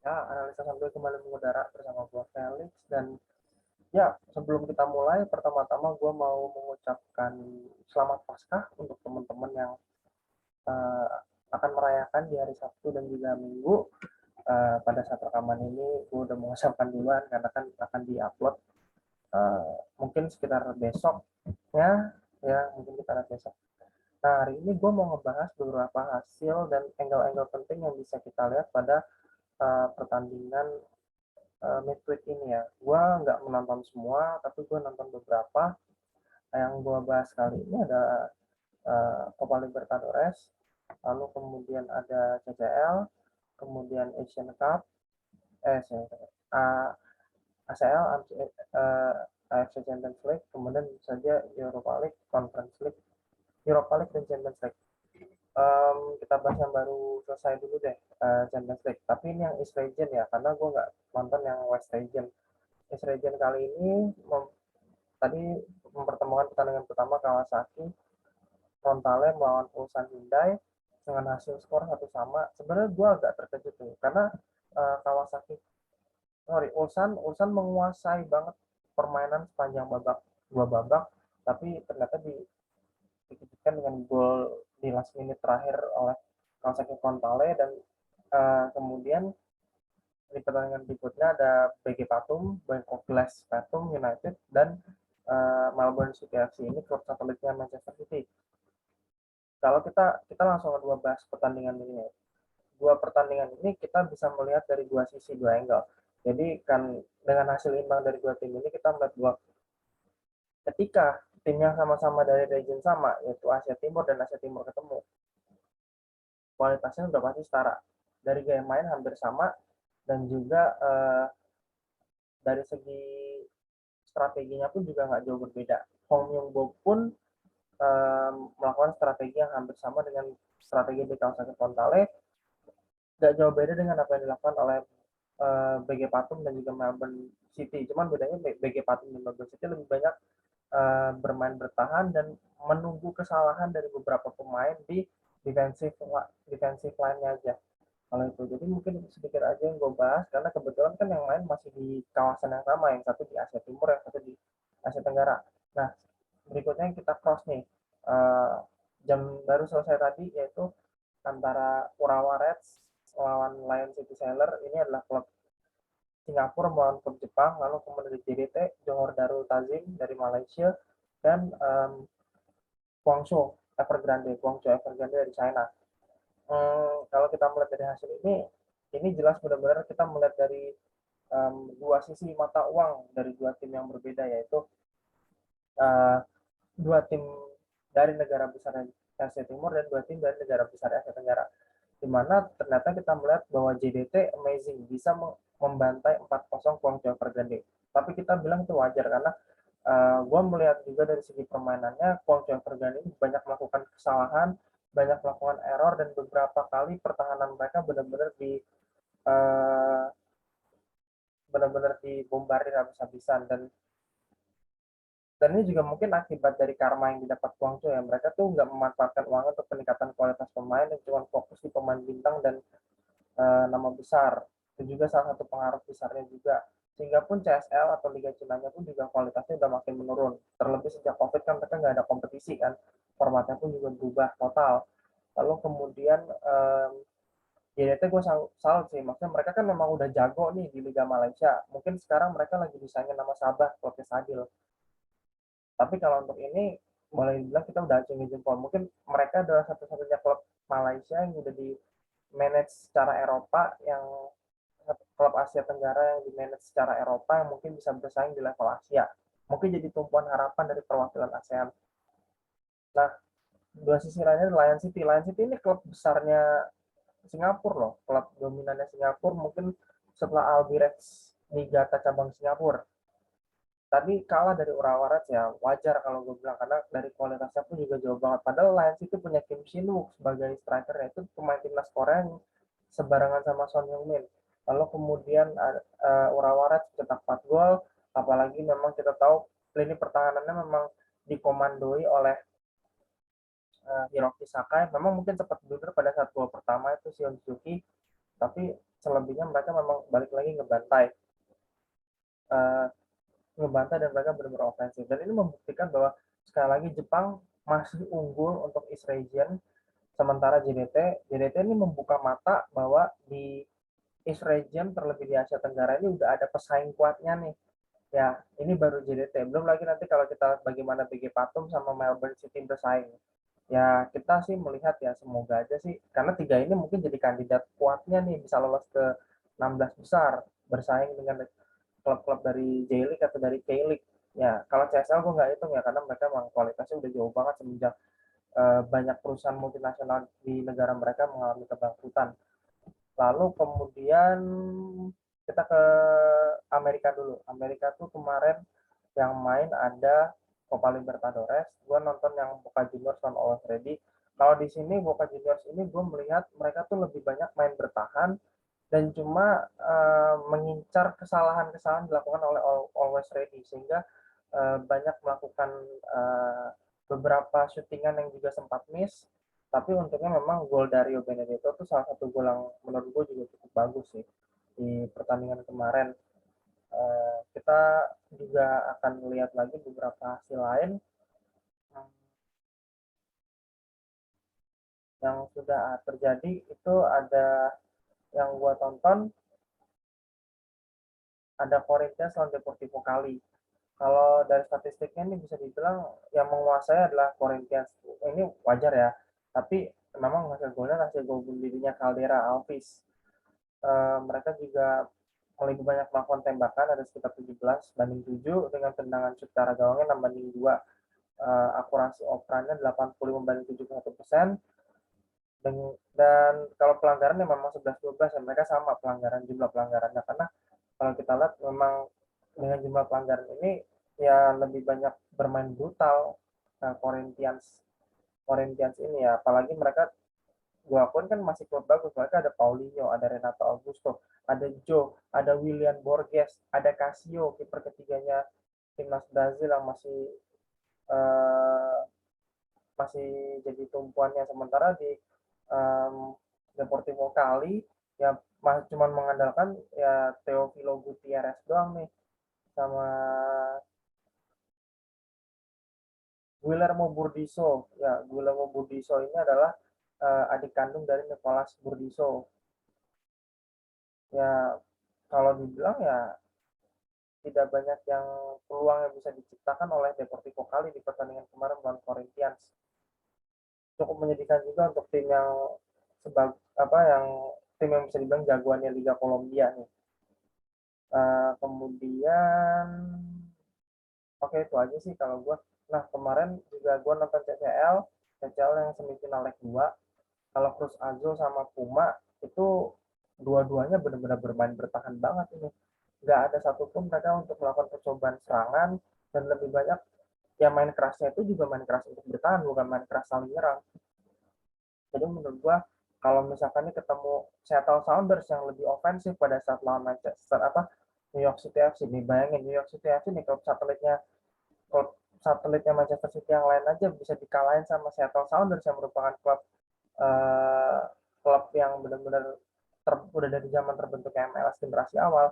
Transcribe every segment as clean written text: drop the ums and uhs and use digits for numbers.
Ya, analisa sambil kembali mengudara bersama gue Felix. Dan ya, sebelum kita mulai, pertama-tama gue mau mengucapkan selamat Paskah untuk teman-teman yang uh, akan merayakan di hari Sabtu dan juga Minggu. Pada saat rekaman ini, gue udah mengucapkan duluan karena kan akan diupload mungkin sekitar besoknya, ya mungkin sekitar besok. Nah, hari ini gue mau ngebahas beberapa hasil dan angle-angle penting yang bisa kita lihat pada pertandingan midweek ini ya. Gue nggak menonton semua, tapi gue nonton beberapa. Yang gue bahas kali ini ada Copa Libertadores, lalu kemudian ada CCL, kemudian Asian Cup, ACL, AFC Champions League, kemudian saja Europa League, Conference League, Europa League dan Champions League. Kita bahas yang baru selesai dulu deh, Champions League. Tapi ini yang East Region ya, karena gue nggak nonton yang West Region. East Region kali ini tadi mempertemukan pertandingan pertama Kawasaki Frontale melawan Ulsan Hyundai dengan hasil skor satu sama. Sebenarnya gue agak terkejut nih, karena Kawasaki, Ulsan menguasai banget permainan sepanjang babak dua babak, tapi ternyata dikejutkan dengan gol di last minute terakhir oleh Kawasaki Frontale. Dan kemudian di pertandingan berikutnya ada BG Patum, Bangkok Glass Patum United, dan Melbourne City FC, ini klub satelitnya Manchester City. Kalau kita langsung kedua bahas pertandingan ini. Dua pertandingan ini kita bisa melihat dari dua sisi, dua angle. Jadi kan dengan hasil imbang dari dua tim ini kita melihat dua, ketika tim yang sama-sama dari region sama, yaitu Asia Timur dan Asia Timur ketemu, kualitasnya sudah pasti setara. Dari gaya main hampir sama, dan juga dari segi strateginya pun juga nggak jauh berbeda. Hong Myung-bo pun melakukan strategi yang hampir sama dengan strategi di Kawasaki Frontale, nggak jauh beda dengan apa yang dilakukan oleh BG Patum dan juga Melbourne City. Cuman bedanya BG Patum dan Melbourne City lebih banyak bermain bertahan dan menunggu kesalahan dari beberapa pemain di defensive defensive line-nya aja. Kalau itu, jadi mungkin sedikit aja yang gue bahas, karena kebetulan kan yang main masih di kawasan yang sama, yang satu di Asia Timur, yang satu di Asia Tenggara. Nah, berikutnya yang kita cross nih, uh, jam baru selesai tadi, yaitu antara Urawa Reds lawan Lion City Sailor. Ini adalah klub Singapura melawan klub Jepang, lalu kemudian di JDT Johor Darul Tazim dari Malaysia, dan Guangzhou Evergrande dari China. Kalau kita melihat dari hasil ini jelas benar-benar kita melihat dari dua sisi mata uang dari dua tim yang berbeda, yaitu uh, dua tim dari negara besar Asia Timur dan dua tim dari negara besar Asia Tenggara, di mana ternyata kita melihat bahwa JDT amazing bisa membantai 4-0 Guangzhou Evergrande. Tapi kita bilang itu wajar, karena gue melihat juga dari segi permainannya Guangzhou Evergrande ini banyak melakukan kesalahan, banyak melakukan error, dan beberapa kali pertahanan mereka benar-benar uh, benar-benar dibombardir habis-habisan. Dan ini juga mungkin akibat dari karma yang didapat Guangzhou ya, mereka tuh nggak memanfaatkan uang untuk peningkatan kualitas pemain, dan cuma fokus di pemain bintang dan nama besar. Itu juga salah satu pengaruh besarnya juga, sehingga pun CSL atau Liga Cina-nya pun juga kualitasnya udah makin menurun. Terlebih sejak COVID kan mereka nggak ada kompetisi kan, formatnya pun juga berubah total. Lalu kemudian JDT gue salut sih, maksudnya mereka kan memang udah jago nih di Liga Malaysia. Mungkin sekarang mereka lagi disayangin nama Sabah, klubnya Sadil. Tapi kalau untuk ini boleh dibilang kita udah acungi jempol. Mungkin mereka adalah satu-satunya klub Malaysia yang udah di manage secara Eropa, yang klub Asia Tenggara yang di manage secara Eropa, yang mungkin bisa bersaing di level Asia. Mungkin jadi tumpuan harapan dari perwakilan ASEAN. Nah, dua sisi lainnya Lion City. Lion City ini klub besarnya Singapura loh, klub dominannya Singapura, mungkin setelah Albirex Niigata cabang Singapura. Tadi kalah dari Urawa Reds ya, wajar kalau gue bilang, karena dari kualitasnya pun juga jauh banget. Padahal Lions itu punya Kim Shin-wook sebagai striker, itu pemain timnas Korea yang sebarangan sama Son Heung-min. Lalu kemudian Urawa Reds cetak 4 gol, apalagi memang kita tahu lini pertahanannya memang dikomandoi oleh Hiroki Sakai. Memang mungkin sempat blunder pada saat gol pertama itu Sion Suzuki, tapi selebihnya mereka memang ngebantai dan mereka benar-benar ofensif. Dan ini membuktikan bahwa sekali lagi Jepang masih unggul untuk East Region, sementara JDT ini membuka mata bahwa di East Region terlebih di Asia Tenggara ini udah ada pesaing kuatnya nih. Ya, ini baru JDT. Belum lagi nanti kalau kita bagaimana BG Patum sama Melbourne City bersaing. Ya, kita sih melihat ya semoga aja sih karena tiga ini mungkin jadi kandidat kuatnya nih bisa lolos ke 16 besar bersaing dengan klub-klub dari J-League atau dari K-League. Ya, kalau CSL gue nggak hitung ya karena mereka memang kualitasnya udah jauh banget semenjak banyak perusahaan multinasional di negara mereka mengalami kebangkrutan. Lalu kemudian kita ke Amerika dulu. Amerika tuh kemarin yang main ada Copa Libertadores. Gue nonton yang Boca Juniors lawan Always Ready. Kalau di sini Boca Juniors ini gue melihat mereka tuh lebih banyak main bertahan dan cuma mengincar kesalahan-kesalahan dilakukan oleh Always Ready sehingga banyak melakukan beberapa syutingan yang juga sempat miss. Tapi untungnya memang gol Dario Benedetto itu salah satu gol yang menurut gue juga cukup bagus sih di pertandingan kemarin. Kita juga akan melihat lagi beberapa hasil lain yang sudah terjadi. Itu ada yang gue tonton, ada Corinthians lawan Deportivo Cali. Kalau dari statistiknya ini bisa dibilang yang menguasai adalah Corinthians. Ini wajar ya, tapi memang hasil gol bunuh dirinya Caldera Alves. Mereka juga lebih banyak melakukan tembakan, ada sekitar 17-7 dengan tendangan shoot ke arah gawangnya 6-2. Akurasi operannya 85-71%. Dan kalau pelanggaran ya memang 11-12 ya, mereka sama jumlah pelanggarannya karena kalau kita lihat memang dengan jumlah pelanggaran ini ya lebih banyak bermain brutal. Corinthians ini ya, apalagi mereka gue akuin kan masih klub bagus. Mereka ada Paulinho, ada Renato Augusto, ada Joe, ada William Borges, ada Casio, kiper ketiganya timnas Brazil yang uh, masih jadi tumpuannya. Sementara di Deportivo Cali ya cuma mengandalkan ya Teofilo Gutierrez doang nih sama Guillermo Burdisso. Ya, Guillermo Burdisso ini adalah adik kandung dari Nicolas Burdisso. Ya, kalau dibilang ya tidak banyak yang peluang yang bisa diciptakan oleh Deportivo Cali di pertandingan kemarin melawan Corinthians. Cukup menyedihkan juga untuk tim yang tim yang bisa dibilang jagoannya Liga Kolombia nih. Kemudian oke itu aja sih kalau gue. Nah kemarin juga gue nonton CCL yang semifinal leg 2. Kalau Cruz Azul sama Puma itu dua-duanya benar-benar bermain bertahan banget ini. Nggak ada satupun mereka untuk melakukan percobaan serangan dan lebih banyak ya main kerasnya itu juga main keras untuk bertahan bukan main keras saling nyerang. Jadi menurut gua kalau misalkan ini ketemu Seattle Sounders yang lebih ofensif pada saat lawan Manchester New York City FC nih, bayangin New York City FC nih klub satelitnya Manchester City yang lain aja bisa dikalahin sama Seattle Sounders yang merupakan uh, klub yang benar-benar udah dari zaman terbentuknya MLS generasi awal.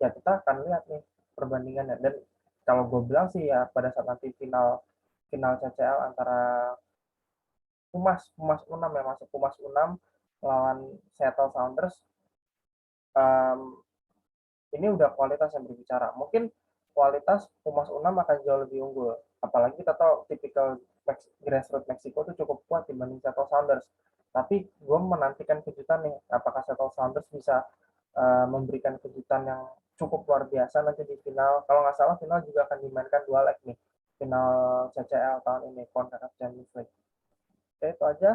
Ya kita akan lihat nih perbandingannya. Dan kalau gue bilang sih ya pada saat nanti final CCL antara Pumas Unam yang masuk Pumas Unam lawan Seattle Sounders, ini udah kualitas yang berbicara. Mungkin kualitas Pumas Unam akan jauh lebih unggul. Apalagi kita tahu tipikal grassroots Meksiko itu cukup kuat dibanding Seattle Sounders. Tapi gue menantikan kejutan nih, apakah Seattle Sounders bisa memberikan kejutan yang cukup luar biasa nanti di final. Kalau nggak salah final juga akan dimainkan 2 leg nih. Final CCL tahun ini, CONCACAF Champions League. Oke, itu aja.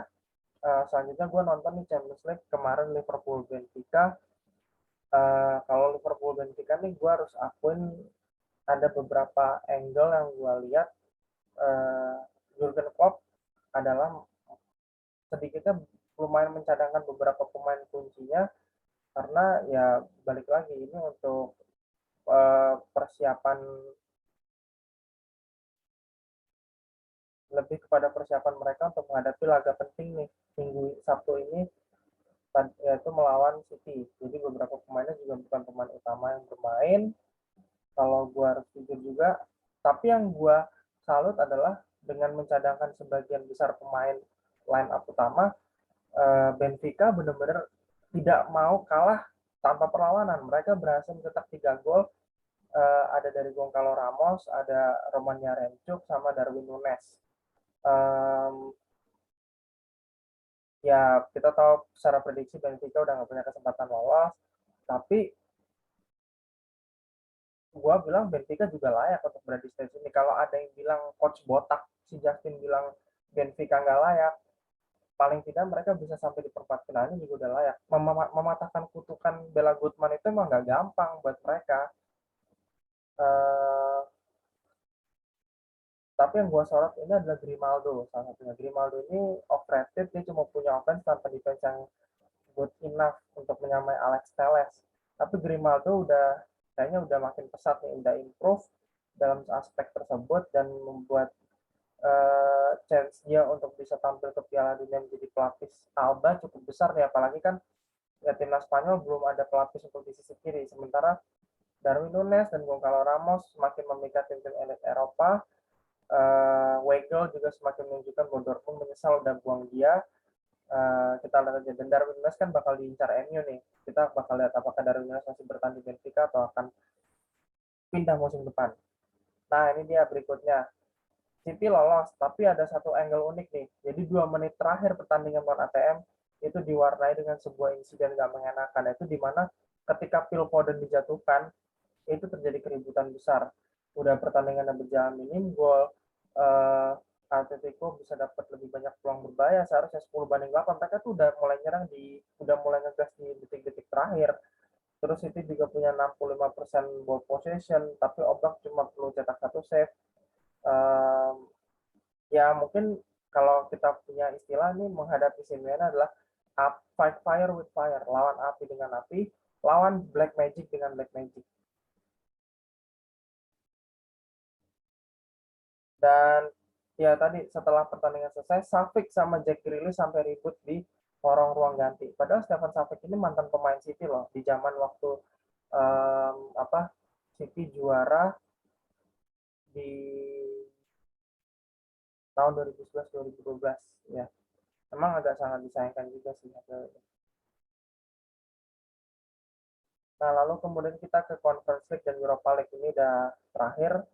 Selanjutnya gue nonton nih Champions League kemarin Liverpool Benfica. Kalau Liverpool Benfica nih gue harus akuin ada beberapa angle yang gue lihat Jurgen Klopp adalah sedikitnya lumayan mencadangkan beberapa pemain kuncinya karena ya balik lagi ini untuk persiapan lebih kepada persiapan mereka untuk menghadapi laga penting nih minggu Sabtu ini yaitu melawan City. Jadi beberapa pemainnya juga bukan pemain utama yang bermain. Kalau gue harus jujur juga, tapi yang gue salut adalah dengan mencadangkan sebagian besar pemain line up utama, Benfica benar-benar tidak mau kalah tanpa perlawanan. Mereka berhasil mencetak 3 gol, ada dari Gonçalo Ramos, ada Roman Yaremchuk, sama Darwin Nunes. Ya kita tahu secara prediksi Benfica udah nggak punya kesempatan lolos, tapi gue bilang Benfica juga layak untuk berada di stage ini. Kalau ada yang bilang coach botak, si Justin bilang Benfica nggak layak, paling tidak mereka bisa sampai di perempat final ini juga udah layak. Mematahkan kutukan Bella Goodman itu emang nggak gampang buat mereka. Uh, tapi yang gue sorot ini adalah Grimaldo. Salah satunya Grimaldo ini off-rated, dia cuma punya offense tanpa defense yang good enough untuk menyamai Alex Telles. Tapi Grimaldo kayaknya udah makin pesat nih, udah improve dalam aspek tersebut dan membuat chance dia untuk bisa tampil ke Piala Dunia menjadi pelapis Alba cukup besar nih, apalagi kan ya timnas Spanyol belum ada pelapis untuk di sisi kiri, sementara Darwin Nunes dan Gonçalo Ramos semakin memikat tim-tim elit Eropa. Weigl juga semakin menunjukkan bahwa Dortmund menyesal udah buang dia. Kita lihat aja, dan Darwin Nunes kan bakal diincar MU nih, kita bakal lihat apakah Darwin Nunes masih bertahan di Benfica atau akan pindah musim depan. Nah ini dia berikutnya, City lolos, tapi ada satu angle unik nih. Jadi 2 menit terakhir pertandingan melawan ATM itu diwarnai dengan sebuah insiden gak mengenakan, itu dimana ketika Phil Foden dijatuhkan itu terjadi keributan besar. Udah pertandingan yang berjalan minim, gol Atletico bisa dapat lebih banyak peluang berbahaya, seharusnya 10-8. Mereka tuh udah mulai nyerang, udah mulai ngegas di detik-detik terakhir. Terus itu juga punya 65% ball possession, tapi Oblak cuma perlu cetak 1 save. Ya mungkin kalau kita punya istilah nih menghadapi Simeone adalah fight fire with fire, lawan api dengan api, lawan black magic dengan black magic. Dan ya tadi setelah pertandingan selesai, Savic sama Jack Grealish sampai ribut di lorong ruang ganti. Padahal Stefan Savic ini mantan pemain City loh, di zaman waktu City juara di tahun 2011-2012 ya. Emang agak sangat disayangkan juga sih hasilnya. Nah, lalu kemudian kita ke Conference League dan Europa League, ini udah terakhir.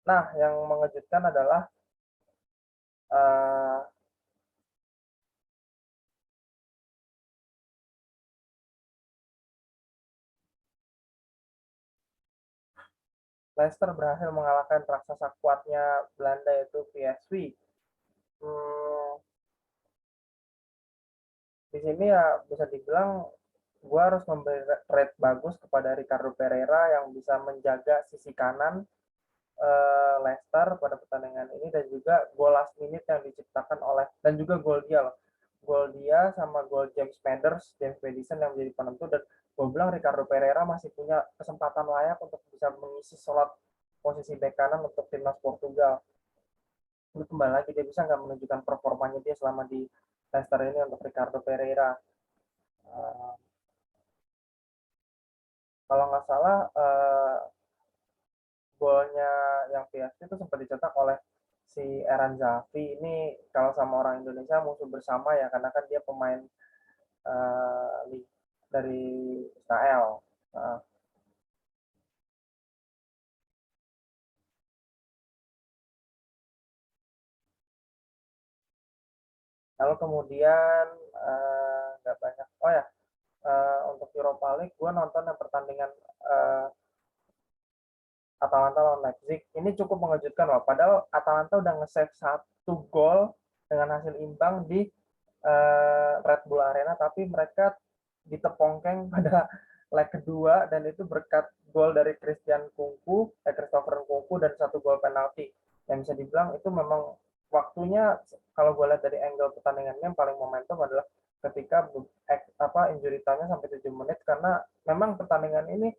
Nah, yang mengejutkan adalah uh, Leicester berhasil mengalahkan raksasa kuatnya Belanda yaitu PSV. Di sini ya bisa dibilang gue harus memberi rate bagus kepada Ricardo Pereira yang bisa menjaga sisi kanan Leicester pada pertandingan ini, dan juga gol last minute yang diciptakan oleh, dan juga gol dia loh, gol dia sama gol James Maddison yang menjadi penentu. Dan gue bilang Ricardo Pereira masih punya kesempatan layak untuk bisa mengisi slot posisi bek kanan untuk timnas Portugal. Ini kembali lagi, dia bisa nggak menunjukkan performanya dia selama di Leicester ini untuk Ricardo Pereira. Uh, Kalau nggak salah golnya yang PSG itu sempat dicetak oleh si Eran Zafi. Ini kalau sama orang Indonesia musuh bersama ya, karena kan dia pemain dari Israel. Uh, Lalu kemudian nggak banyak. Oh ya, untuk Europa League gue nonton yang pertandingan Atalanta lawan Leipzig. Ini cukup mengejutkan loh. Padahal Atalanta udah nge-save 1 gol dengan hasil imbang di Red Bull Arena, tapi mereka ditepongkeng pada leg kedua, dan itu berkat gol dari Christopher Nkunku, dan 1 gol penalti. Yang bisa dibilang itu memang waktunya, kalau gue lihat dari angle pertandingannya, yang paling momentum adalah ketika injury time-nya sampai 7 menit, karena memang pertandingan ini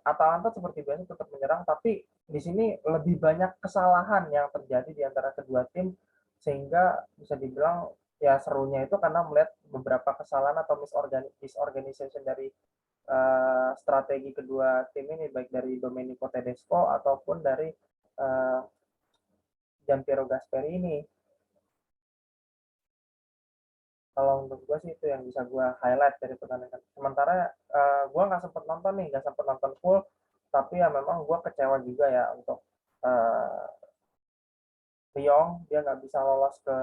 Atalanta seperti biasa tetap menyerang, tapi di sini lebih banyak kesalahan yang terjadi di antara kedua tim, sehingga bisa dibilang ya serunya itu karena melihat beberapa kesalahan atau disorganization dari strategi kedua tim ini, baik dari Domenico Tedesco ataupun dari Gianpiero Gasperi ini. Kalau untuk gue sih itu yang bisa gue highlight dari pertandingan. Sementara gue nggak sempet nonton nih, nggak sempet nonton full, tapi ya memang gue kecewa juga ya untuk uh, Lyon, dia nggak bisa lolos ke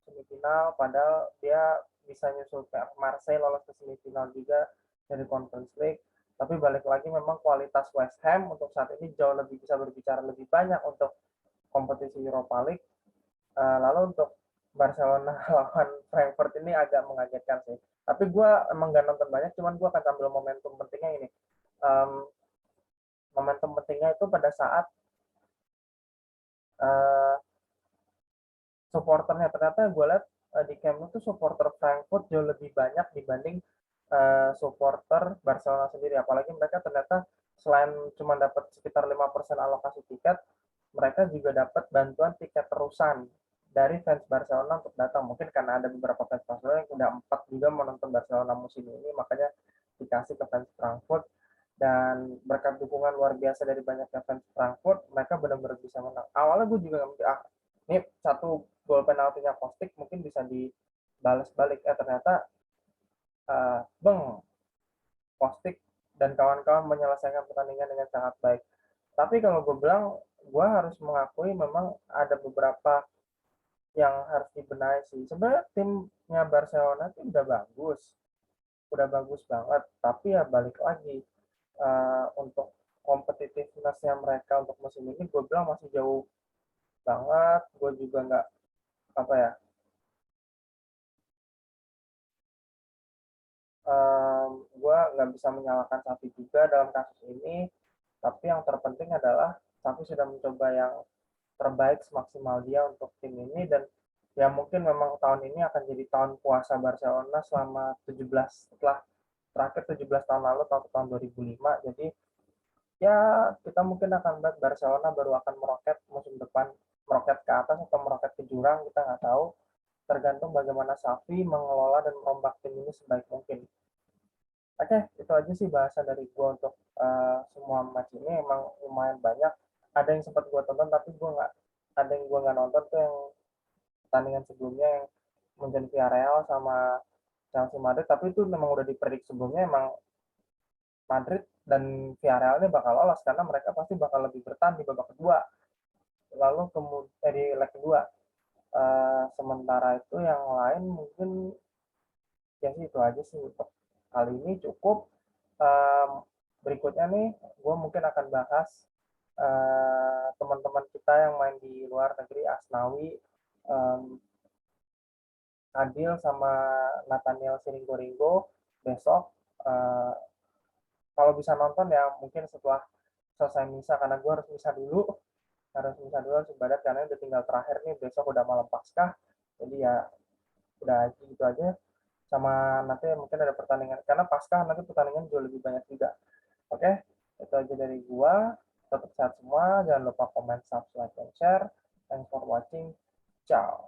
semifinal, padahal dia bisa nyusul ke Marseille lolos ke semifinal juga dari Conference League. Tapi balik lagi memang kualitas West Ham untuk saat ini jauh lebih bisa berbicara lebih banyak untuk kompetisi Europa League. Lalu untuk Barcelona lawan Frankfurt ini agak mengagetkan sih. Tapi gue emang gak nonton banyak, cuman gue akan ambil momentum pentingnya ini. Momentum pentingnya itu pada saat uh, supporternya, ternyata gue lihat di Camp Nou tuh supporter Frankfurt jauh lebih banyak dibanding supporter Barcelona sendiri. Apalagi mereka ternyata selain cuma dapat sekitar 5% alokasi tiket, mereka juga dapat bantuan tiket terusan dari fans Barcelona untuk datang. Mungkin karena ada beberapa fans Barcelona yang udah 4 juga menonton Barcelona musim ini, makanya dikasih ke fans Frankfurt. Dan berkat dukungan luar biasa dari banyaknya fans Frankfurt, mereka benar-benar bisa menang. Awalnya gue juga nggak mikir, ini satu gol penaltinya Kostic mungkin bisa dibalas balik. Ternyata Beng Kostic dan kawan-kawan menyelesaikan pertandingan dengan sangat baik. Tapi kalau gue bilang, gue harus mengakui memang ada beberapa yang harus dibenahi sih. Sebenarnya timnya Barcelona itu udah bagus banget. Tapi ya balik lagi untuk competitiveness-nya mereka untuk musim ini, gue bilang masih jauh banget. Gue juga nggak apa ya, gue nggak bisa menyalahkan Safi juga dalam kasus ini. Tapi yang terpenting adalah Safi sudah mencoba yang terbaik semaksimal dia untuk tim ini, dan ya mungkin memang tahun ini akan jadi tahun puasa Barcelona selama 17 setelah terakhir 17 tahun lalu tahun 2005. Jadi ya kita mungkin akan melihat Barcelona baru akan meroket musim depan, meroket ke atas atau meroket ke jurang, kita nggak tahu, tergantung bagaimana Xavi mengelola dan merombak tim ini sebaik mungkin. Oke, itu aja sih bahasa dari gue untuk semua match ini. Emang lumayan banyak. Ada yang sempat gue tonton, tapi gue nggak, ada yang gue nggak nonton tuh yang pertandingan sebelumnya yang Munchen Villarreal sama Chelsea Madrid. Tapi itu memang udah dipredik sebelumnya, emang Madrid dan Villarreal ini bakal lolos karena mereka pasti bakal lebih bertahan di babak kedua. Lalu kemudian di leg kedua. Sementara itu yang lain mungkin ya sih itu aja sih untuk kali ini cukup. Berikutnya nih gue mungkin akan bahas teman-teman kita yang main di luar negeri, Asnawi, Adil sama Nathaniel Siringgo besok. uh, Kalau bisa nonton ya mungkin setelah selesai misa, karena gue harus ibadat karena udah tinggal terakhir nih, besok udah malam Paskah. Jadi ya udah gitu aja. Sama nanti mungkin ada pertandingan, karena Paskah nanti pertandingan jauh lebih banyak juga. Oke, itu aja dari gua. Tetap sehat semua, jangan lupa komen, subscribe, dan share. Thanks for watching. Ciao.